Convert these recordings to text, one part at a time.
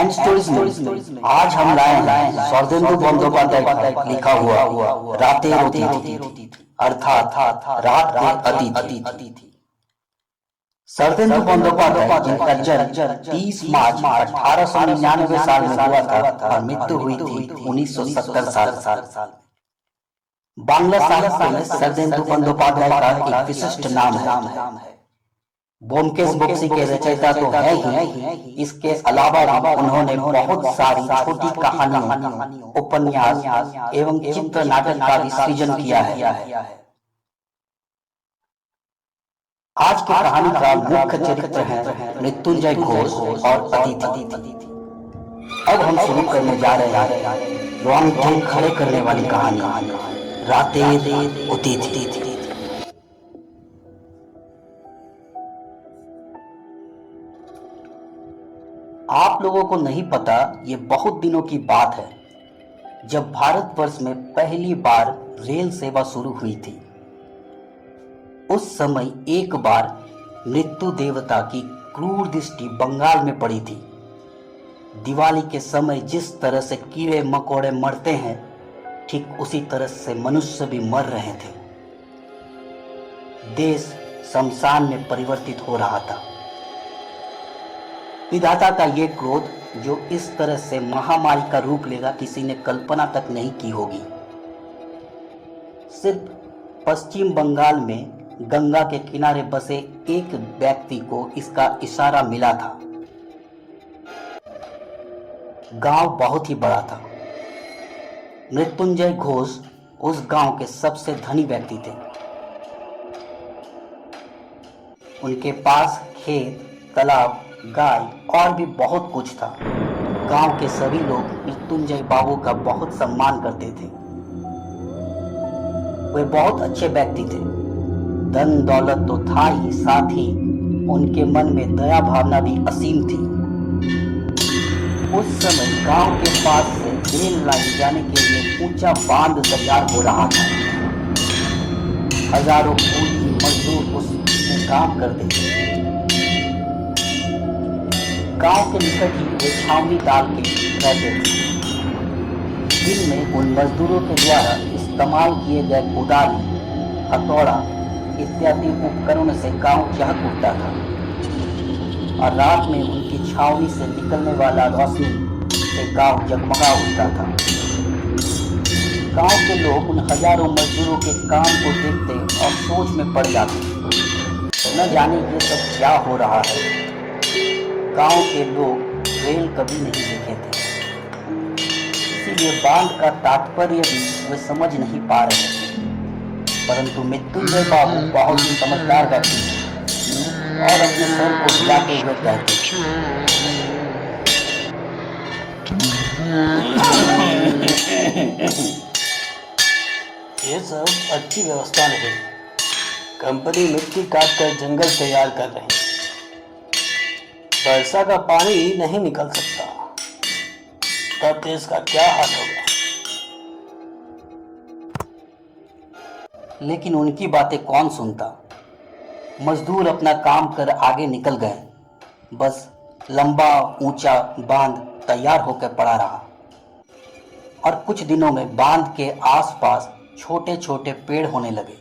And stories में आज हम लाए हैं शरदेंदु बंदोपाध्याय का लिखा हुआ रातें रोती थी अर्थात रात के अतिथि। शरदेंदु बंदोपाध्याय जिनका जन्म 30 मार्च 1899 साल में हुआ था और मृत्यु हुई थी 1970 साल। बांग्ला साहित्य में शरदेंदु बंदोपाध्याय का एक विशिष्ट नाम है। ब्योमकेश बख्शी के रचयिता तो है ही, इसके अलावा भी उन्होंने बहुत सारी छोटी कहानियों, उपन्यास एवं चित्र नाटक का भी सृजन किया है। आज की कहानी का मुख्य चरित्र है मृत्युंजय घोष और अतिथि। अब हम शुरू करने जा रहे हैं रोंगटे खड़े करने वाली कहानी रातें रोती थी। आप लोगों को नहीं पता, ये बहुत दिनों की बात है जब भारतवर्ष में पहली बार रेल सेवा शुरू हुई थी। उस समय एक बार मृत्यु देवता की क्रूर दृष्टि बंगाल में पड़ी थी। दिवाली के समय जिस तरह से कीड़े मकोड़े मरते हैं, ठीक उसी तरह से मनुष्य भी मर रहे थे। देश शमशान में परिवर्तित हो रहा था। विधाता का ये क्रोध जो इस तरह से महामारी का रूप लेगा, किसी ने कल्पना तक नहीं की होगी। सिर्फ पश्चिम बंगाल में गंगा के किनारे बसे एक व्यक्ति को इसका इशारा मिला था। गांव बहुत ही बड़ा था। मृत्युंजय घोष उस गांव के सबसे धनी व्यक्ति थे। उनके पास खेत, तालाब, गाय और भी बहुत कुछ था। गांव के सभी लोग मृत्युंजय बाबू का बहुत सम्मान करते थे। वे बहुत अच्छे व्यक्ति थे। धन दौलत तो था ही, साथ ही उनके मन में दया भावना भी असीम थी। उस समय गांव के पास से रेल लाइन जाने के लिए ऊंचा बांध तैयार हो रहा था। हजारों कूली मजदूर उसमें काम करते थे। गांव के निकट ही वे छावनी डाल के रहते थे। दिन में उन मजदूरों के द्वारा इस्तेमाल किए गए कुदाली, हथौड़ा इत्यादि उपकरणों से गांव चहक उठता था और रात में उनकी छावनी से निकलने वाला रोशनी से गांव जगमगा उठता था। गांव के लोग उन हजारों मजदूरों के काम को देखते और सोच में पड़ जाते, न जाने ये सब क्या हो रहा है। गांव के लोग रेल कभी नहीं देखे थे, इसीलिए बांध का तात्पर्य भी वे समझ नहीं पा रहे थे। परंतु मृत्युंजय बाबू बहुत ही समझदार व्यक्ति थे और अपने सर को हिलाते हुए कहते, ये सब अच्छी व्यवस्था नहीं। कंपनी मिट्टी काट कर जंगल तैयार कर रही है। वर्षा का पानी नहीं निकल सकता, तब देश का क्या हाल होगा। लेकिन उनकी बातें कौन सुनता। मजदूर अपना काम कर आगे निकल गए। बस लंबा ऊंचा बांध तैयार होकर पड़ा रहा और कुछ दिनों में बांध के आसपास छोटे छोटे पेड़ होने लगे,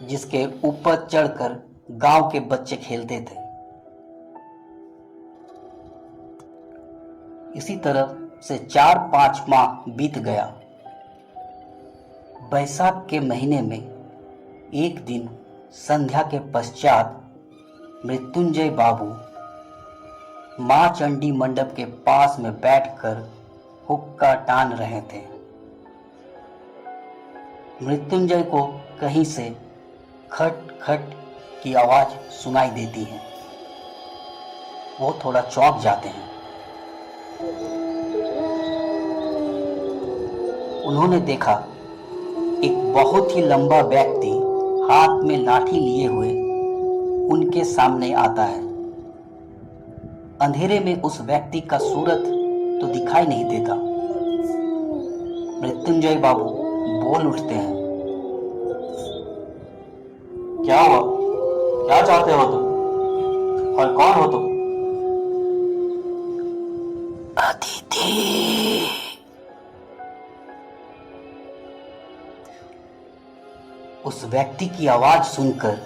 जिसके ऊपर चढ़कर गांव के बच्चे खेलते थे। इसी तरह से 4-5 माह बीत गया। बैसाख के महीने में एक दिन संध्या के पश्चात मृत्युंजय बाबू मां चंडी मंडप के पास में बैठकर हुक्का टान रहे थे। मृत्युंजय को कहीं से खट खट की आवाज सुनाई देती है। वो थोड़ा चौंक जाते हैं। उन्होंने देखा एक बहुत ही लंबा व्यक्ति हाथ में लाठी लिए हुए उनके सामने आता है। अंधेरे में उस व्यक्ति का सूरत तो दिखाई नहीं देता। मृत्युंजय बाबू बोल उठते हैं, क्या हुआ? क्या चाहते हो तुम और कौन हो तुम? अतिथि। उस व्यक्ति की आवाज सुनकर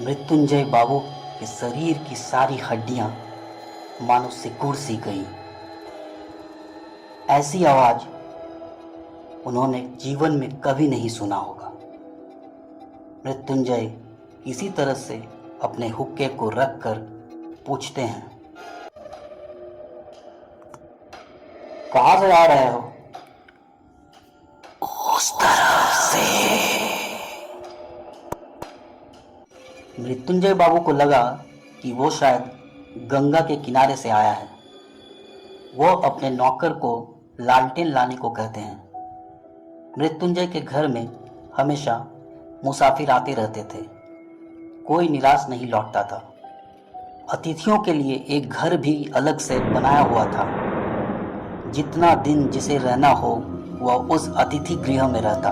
मृत्युंजय बाबू के शरीर की सारी हड्डियां मानो सिकुड़ सी गई। ऐसी आवाज उन्होंने जीवन में कभी नहीं सुना होगा। मृत्युंजय किसी तरह से अपने हुक्के को रखकर पूछते हैं, कहां से आ रहे हो? उस तरफ से। मृत्युंजय बाबू को लगा कि वो शायद गंगा के किनारे से आया है। वो अपने नौकर को लालटेन लाने को कहते हैं। मृत्युंजय के घर में हमेशा मुसाफिर आते रहते थे। कोई निराश नहीं लौटता था। अतिथियों के लिए एक घर भी अलग से बनाया हुआ था। जितना दिन जिसे रहना हो वह उस अतिथि गृह में रहता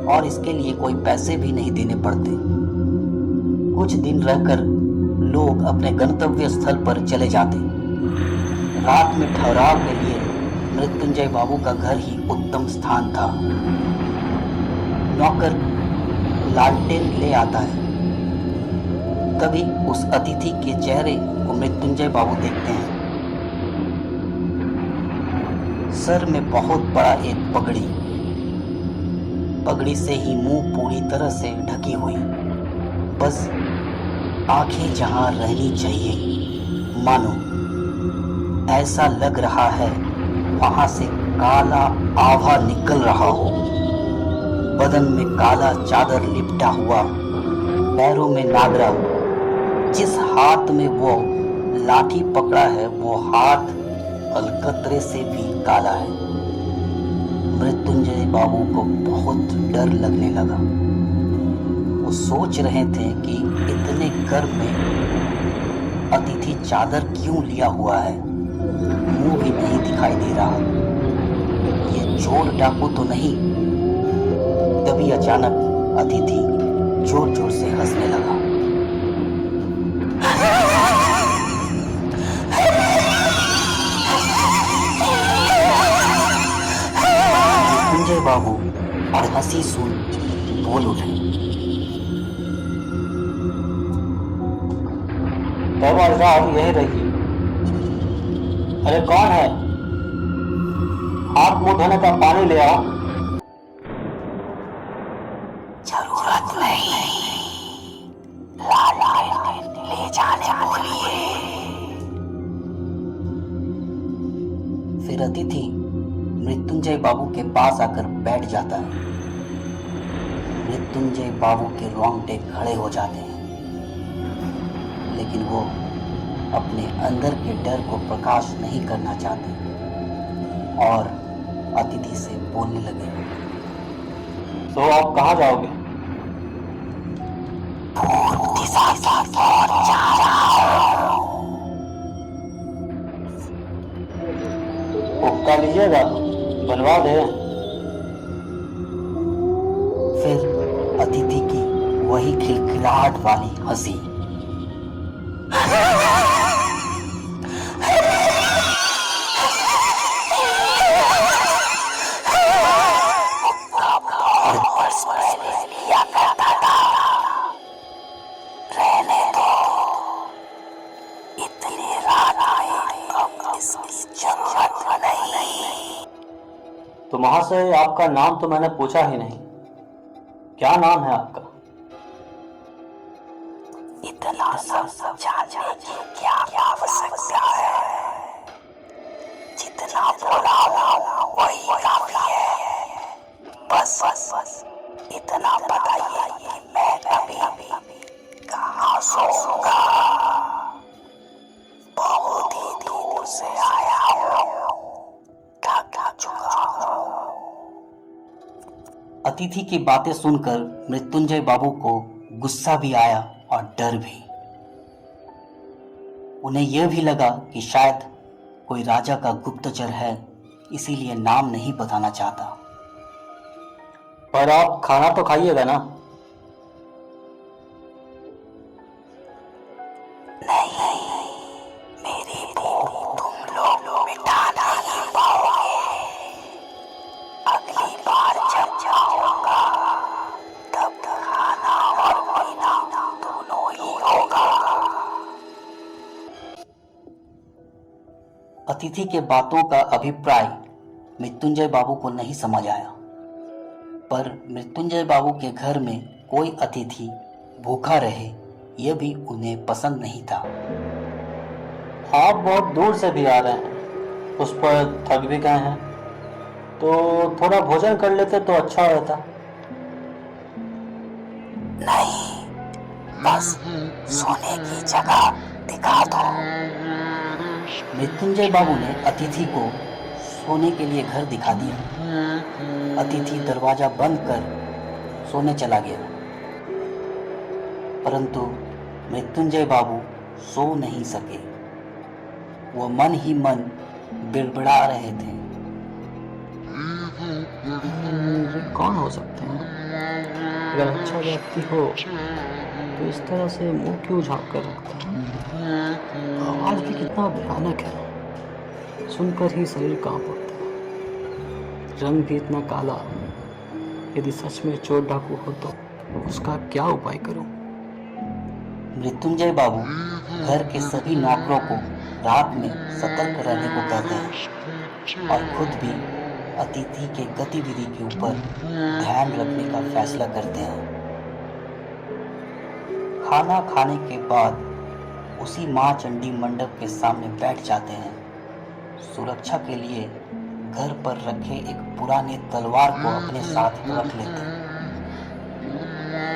और इसके लिए कोई पैसे भी नहीं देने पड़ते। कुछ दिन रहकर लोग अपने गंतव्य स्थल पर चले जाते। रात में ठहराव के लिए मृत्युंजय बाबू का घर ही उत्तम स्थान था। नौकर लालटेन ले आता है। तभी उस अतिथि के चेहरे को मृत्युंजय बाबू देखते हैं। सर में बहुत बड़ा एक पगड़ी से ही मुंह पूरी तरह से ढकी हुई। बस आंखें जहां रहनी चाहिए, मानो ऐसा लग रहा है वहां से काला आभा निकल रहा हो। बदन में काला चादर लिपटा हुआ, पैरों में नागरा। जिस हाथ में वो लाठी पकड़ा है वो हाथ अलकतरे से भी काला है। मृत्युंजय बाबू को बहुत डर लगने लगा। वो सोच रहे थे कि इतने गर्म में अतिथि चादर क्यों लिया हुआ है, मुंह भी नहीं दिखाई दे रहा। ये चोर डाकू तो नहीं। तभी अचानक अतिथि जोर जोर से हंसने लगा। मृत्युंजय बाबू और हंसी सुन बोल उठे, भाई साहब यही रहिए। अरे कौन है? हाथ मुंह धोने का पानी ले आओ। जरूरत नहीं, लालटेन ले जाने बोलिए। फिर अतिथि मृत्युंजय बाबू के पास आकर बैठ जाता है। मृत्युंजय बाबू के रोंगटे खड़े हो जाते हैं, लेकिन वो अपने अंदर के डर को प्रकाश नहीं करना चाहते और अतिथि से बोलने लगे, तो आप कहाँ जाओगे? पूर्व दिशा की ओर जा रहा हूं। हुक्का लीजिएगा, बनवा दे। फिर अतिथि की वही खिलखिलाहट वाली हंसी। तो महाशय आपका नाम तो मैंने पूछा ही नहीं, क्या नाम है आपका? इतना सब जानने की क्या आवश्यकता है? जितना बोला वही काफी है। बस इतना बताइए कि मैं अभी कहाँ सोऊंगा? बहुत ही दूर से आया हूँ, थक चुका हूँ। अतिथि की बातें सुनकर मृत्युंजय बाबू को गुस्सा भी आया और डर भी। उन्हें यह भी लगा कि शायद कोई राजा का गुप्तचर है, इसीलिए नाम नहीं बताना चाहता। पर आप खाना तो खाइएगा ना? नहीं, मेरी भूख तुम लोग मिटा अतिथि के बातों का अभिप्राय मृत्युंजय बाबू को नहीं समझ आया, पर मृत्युंजय बाबू के घर में कोई अतिथि भूखा रहे यह भी उन्हें पसंद नहीं था। आप बहुत दूर से भी आ रहे हैं, उस पर थक भी गए हैं, तो थोड़ा भोजन कर लेते तो अच्छा रहता। नहीं, बस सोने की जगह दिखा दो। मृत्युंजय बाबू ने अतिथि को सोने के लिए घर दिखा दिया। अतिथि दरवाजा बंद कर सोने चला गया, परंतु मृत्युंजय बाबू सो नहीं सके। वो मन ही मन बिड़बिड़ा रहे थे। कौन हो सकते हैं? अगर अच्छा व्यक्ति हो तो इस तरह से मुंह क्यों झाँक कर रखता है? आवाज भी कितना भयानक है, सुनकर ही शरीर कांप उठता है। रंग भी इतना काला। यदि सच में चोर डाकू हो तो उसका क्या उपाय करूं? मृत्युंजय बाबू घर के सभी नौकरों को रात में सतर्क रहने को कहते हैं और खुद भी अतिथि के गतिविधि के ऊपर ध्यान रखने का फैसला करते हैं। खाना खाने के बाद उसी मां चंडी मंडप के सामने बैठ जाते हैं। सुरक्षा के लिए घर पर रखे एक पुराने तलवार को अपने साथ रख लेते हैं।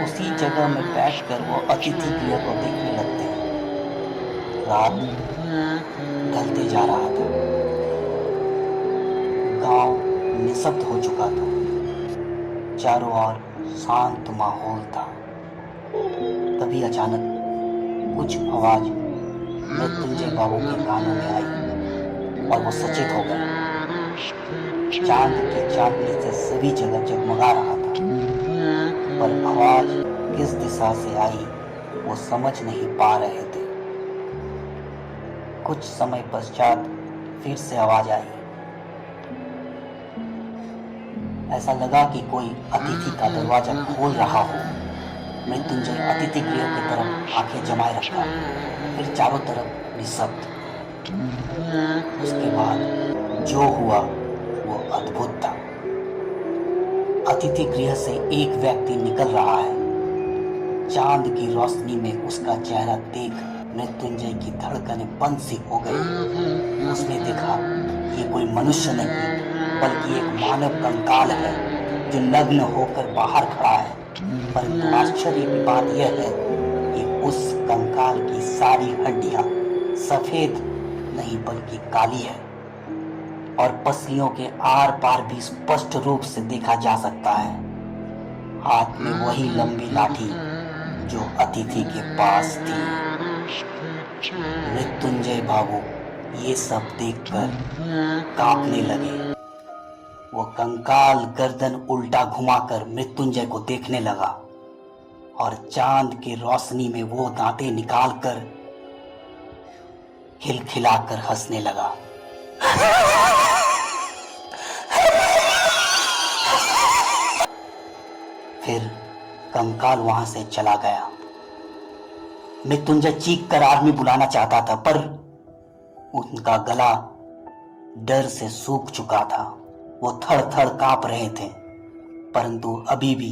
उसी जगह में बैठकर वो अतिथि गृह को देखने लगते हैं। रात ढलते जा रहा था। गांव निशब्द हो चुका था। चारों ओर शांत माहौल था। तभी अचानक कुछ आवाज मृत्युंजय बाबू के कानों में आई और वो सचेत हो गए। चांद की चांदनी से सभी जगह जगमगा रहा था, पर आवाज किस दिशा से आई वो समझ नहीं पा रहे थे। कुछ समय पश्चात फिर से आवाज आई। ऐसा लगा कि कोई अतिथि का दरवाजा खोल रहा हो। मृत्युंजय अतिथि गृह की तरफ आंखें जमाए रखा, फिर चारों तरफ निशब्द। उसके बाद जो हुआ वो अद्भुत था। अतिथि गृह से एक व्यक्ति निकल रहा है। चांद की रोशनी में उसका चेहरा देख मृत्युंजय की धड़कनें बंद सी हो गई। उसने देखा ये कोई मनुष्य नहीं बल्कि एक मानव कंकाल है जो नग्न होकर बाहर खड़ा है। परंतु आश्चर्य की बात यह है कि उस कंकाल की सारी हड्डियां सफेद नहीं बल्कि काली है और पसलियों के आर पार भी स्पष्ट रूप से देखा जा सकता है। हाथ में वही लंबी लाठी जो अतिथि के पास थी। मृत्युंजय बाबू ये सब देखकर कांपने लगे। वो कंकाल गर्दन उल्टा घुमाकर मृत्युंजय को देखने लगा और चांद की रोशनी में वो दांतें निकालकर खिलखिलाकर हंसने लगा। फिर कंकाल वहां से चला गया। मृत्युंजय चीख कर आदमी बुलाना चाहता था, पर उनका गला डर से सूख चुका था। वो थर थर कांप रहे थे, परंतु अभी भी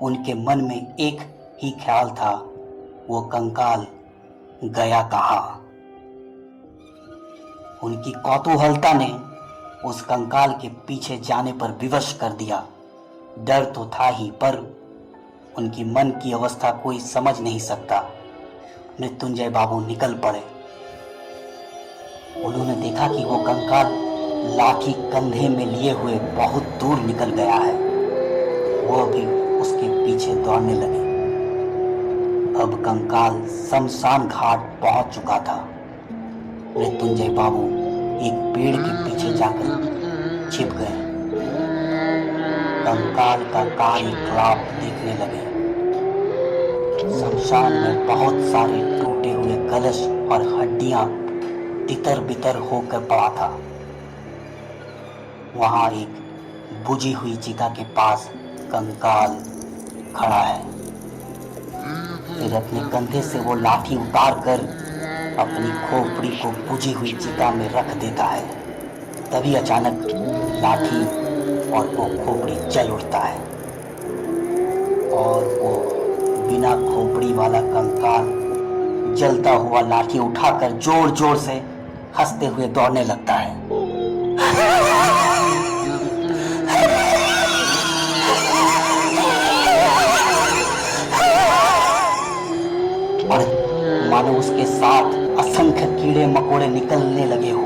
उनके मन में एक ही ख्याल था, वो कंकाल गया कहां। उनकी कौतूहलता ने उस कंकाल के पीछे जाने पर विवश कर दिया। डर तो था ही, पर उनकी मन की अवस्था कोई समझ नहीं सकता। मृत्युंजय बाबू निकल पड़े। उन्होंने देखा कि वो कंकाल लाठी कंधे में लिए हुए बहुत दूर निकल गया है। वो भी उसके पीछे दौड़ने लगे। अब कंकाल शमशान घाट पहुंच चुका था। मृत्युंजय बाबू एक पेड़ के पीछे जाकर छिप गए। कंकाल का कार्यकलाप देखने लगे। शमशान में बहुत सारे टूटे हुए कलश और हड्डियां तितर बितर होकर पड़ा था। वहां एक बुझी हुई चिता के पास कंकाल खड़ा है। फिर अपने कंधे से वो लाठी उतार कर अपनी खोपड़ी को बुझी हुई चिता में रख देता है। तभी अचानक लाठी और वो खोपड़ी जल उठता है और वो बिना खोपड़ी वाला कंकाल जलता हुआ लाठी उठाकर जोर जोर से हंसते हुए दौड़ने लगता है। और मानो उसके साथ असंख्य कीड़े मकोड़े निकलने लगे हो।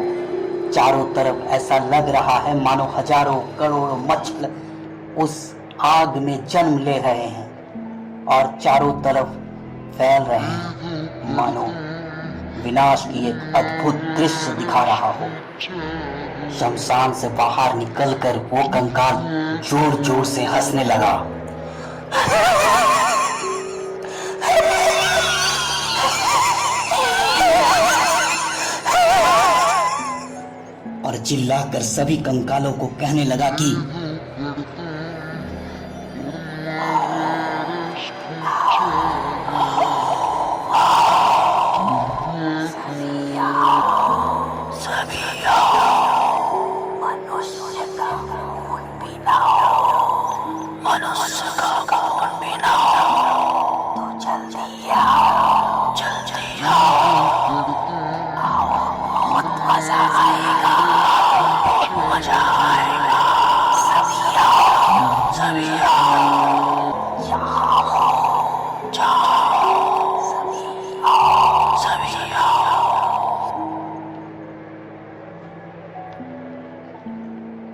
चारों तरफ ऐसा लग रहा है मानो हजारों करोड़ों मच्छर उस आग में जन्म ले रहे हैं और चारों तरफ फैल रहे हैं, मानो विनाश की एक अद्भुत दृश्य दिखा रहा हो। शमशान से बाहर निकलकर वो कंकाल जोर जोर से हंसने लगा। और चिल्लाकर सभी कंकालों को कहने लगा कि मनुष्य का खून पीना हो तो जल्दी आओ, जल्दी आओ, बहुत मजा आएगा, बहुत मजा आएगा। सभी आओ, सभी आओ, जाओ, जाओ, सभी आओ, सभी आओ।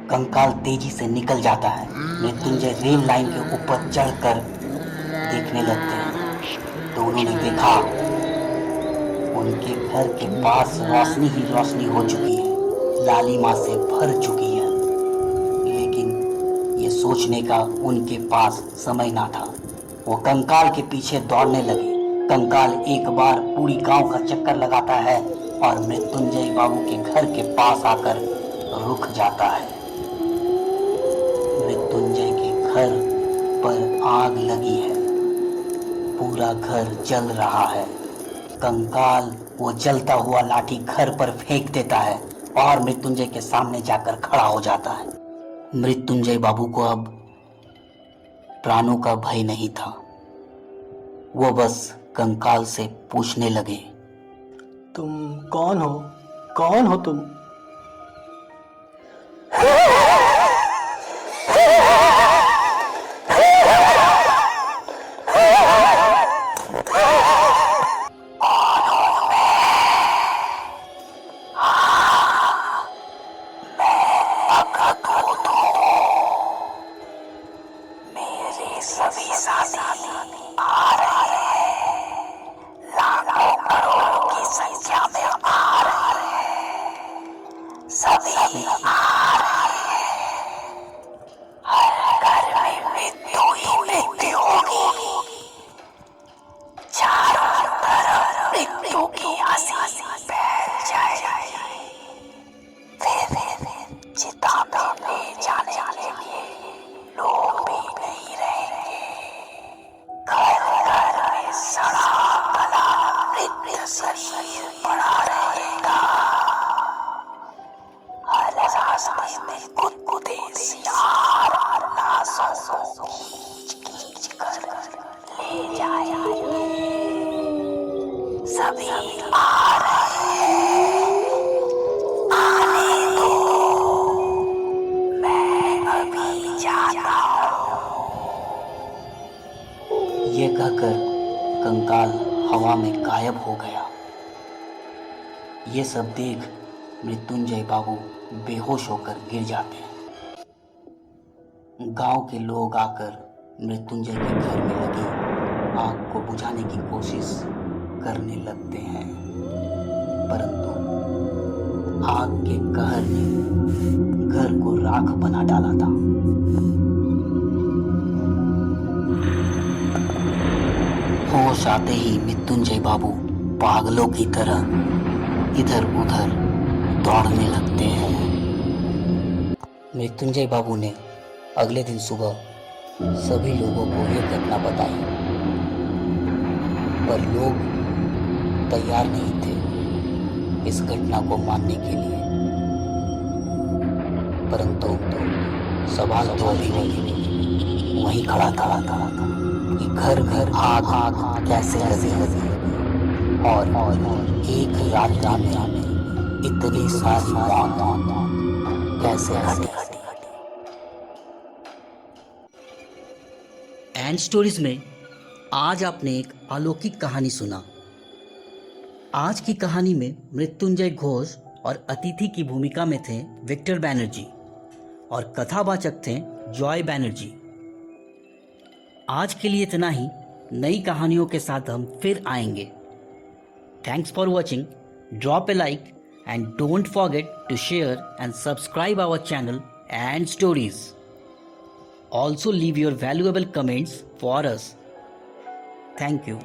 कंकाल तेजी से निकल जाता है। मृत्युंजय रेल लाइन के ऊपर चढ़कर देखने लगते हैं तो उन्होंने देखा उनके घर के पास रोशनी ही रोशनी हो चुकी है, लालिमा से भर चुकी है। लेकिन ये सोचने का उनके पास समय ना था। वो कंकाल के पीछे दौड़ने लगे। कंकाल एक बार पूरी गांव का चक्कर लगाता है और मृत्युंजय बाबू के घर के पास आकर रुक जाता है। मृत्युंजय के घर पर आग लगी है, पूरा घर जल रहा है। कंकाल वो जलता हुआ लाठी घर पर फेंक देता है और मृत्युंजय के सामने जाकर खड़ा हो जाता है। मृत्युंजय बाबू को अब प्राणों का भय नहीं था। वो बस कंकाल से पूछने लगे, तुम कौन हो? कौन हो तुम? सभी साथी आ रहे हैं, लाखों करोड़ों की संख्या में आ रहे हैं, सभी आ रहे हैं। हर घर में मृत्यु ही मृत्यु होगी, चारों तरफ मृत्यु की हंसी फैल जाएगी। फिर चिता में ले जाने के लिए लोग भी नहीं रहेंगे। घर घर में सड़ा गला मृत शरीर पड़ा रहेगा। हर रास्ते में कुत्ते सियार लाशों को खींच कर ले जाएंगे। सभी आ रहे हैं, आने दो, मैं अभी जाता हूँ। ये कहकर कंकाल हवा में गायब हो गया। ये सब देख मृत्युंजय बाबू बेहोश होकर गिर जाते हैं। गांव के लोग आकर मृत्युंजय के घर में लगी आग को बुझाने की कोशिश करने लगते हैं, परंतु आग के कहर ने घर को राख बना डाला था। होश आते ही मृत्युंजय बाबू पागलों की तरह इधर उधर दौड़ने लगते हैं। मृत्युंजय बाबू ने अगले दिन सुबह सभी लोगों को ये घटना बताई, पर लोग तैयार नहीं थे इस घटना को मानने के लिए, परंतु सवाल तो अभी वही खड़ा था कि घर घर आग कैसे लगी और एक रात में इतनी सारी मौत कैसे घटी। एंड स्टोरीज में आज आपने एक अलौकिक कहानी सुना। आज की कहानी में मृत्युंजय घोष और अतिथि की भूमिका में थे विक्टर बैनर्जी और कथावाचक थे जॉय बैनर्जी। आज के लिए इतना ही। नई कहानियों के साथ हम फिर आएंगे। Thanks for watching. Drop A like and don't forget to share and subscribe our channel and stories. Also leave your valuable comments for us. Thank you.